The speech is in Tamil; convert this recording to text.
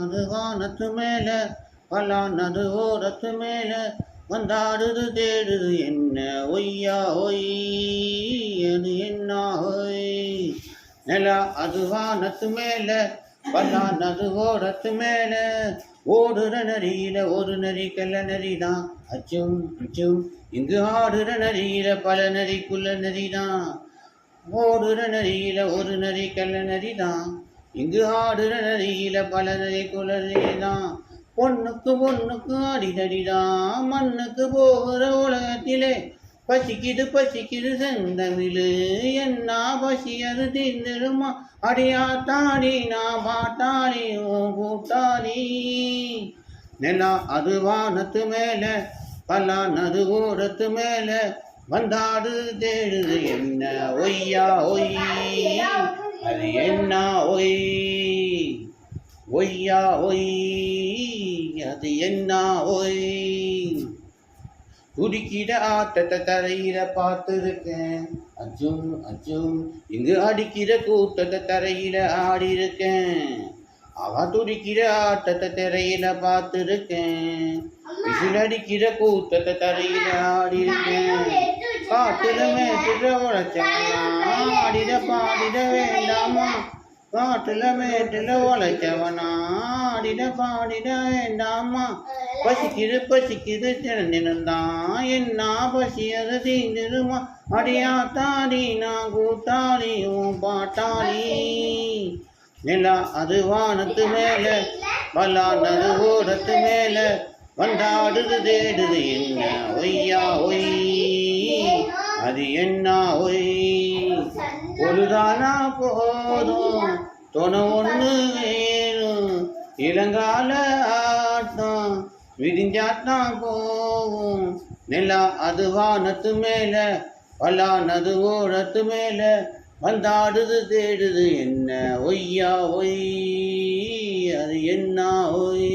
அது வானத்து மேல பலானது ஓரத்து மேல வந்தாடுது தேடுது என்ன ஒய்யா ஒய் அது என்ன ஒய் நிலா அது வானத்து மேல பலானது ஓரத்து மேல ஓடுற நரியில ஒரு நரி கல்ல நரிதான் அச்சும் அச்சும் இங்கு ஆடுற நரியில பல நரிக்குள்ள நரிதான் ஓடுற நரியில ஒரு நரி கல்ல நரிதான் இங்கு ஆடுற நரியில பல நரிக்குள்ள நரிதான் பொண்ணுக்கு பொண்ணுக்கு அடிதடிதான் மண்ணுக்கு போகிற உலகத்திலே பசிக்குது பசிக்குது செந்தமிழு என்ன பசி அது தீர்ந்துடுமா அடியாத்தாடி நான் பாட்டாளி உன் கூட்டாளி நிலா அது வானத்து மேல பலானது ஓரத்து மேல வந்தாடு தேடுது என்ன ஒய்யா ஒய் அது என்ன ஒய் ஒய்யா ஒய் அது என்ன ஒய் துடிக்கிற ஆட்டத்தை தரையில பார்த்துருக்கேன் அச்சும் அச்சும் இங்கு அடிக்கிற கூட்டத்தை தரையில ஆடி இருக்கேன் அவ துடிக்கிற ஆட்டத்தை திரையில பார்த்துருக்கேன் விசில் அடிக்கிற கூட்டத்தை தரையில ஆடி இருக்கேன் காட்டுல மேட்டுல உழைச்சவனா ஆடிட பாடிட வேண்டாமா காட்டுல மேட்டுல உழைச்சவனா ஆடிட பாடிட வேண்டாமா பசிக்குது பசிக்குது திறந்திருந்தான் என்ன பசி அது தீந்துருமா அடியாத்தாடி நான் கூட்டாளி உன் பாட்டாளி நிலா அது வானத்து மேல பலானது ஓரத்து மேல வந்தாடுது தேடுது என்ன ஒய்யா ஒய் அது என்ன ஒய் பொழுதானா போதும் துணை ஒன்று வேணும் இளங்கால ஆட்டம் விரிஞ்சாத்தான் போகும் நிலா அது வானத்து மேல பலானது ஓரத்து மேல வந்தாடுது தேடுது என்ன ஒய்யா ஒய் அது என்ன ஒய்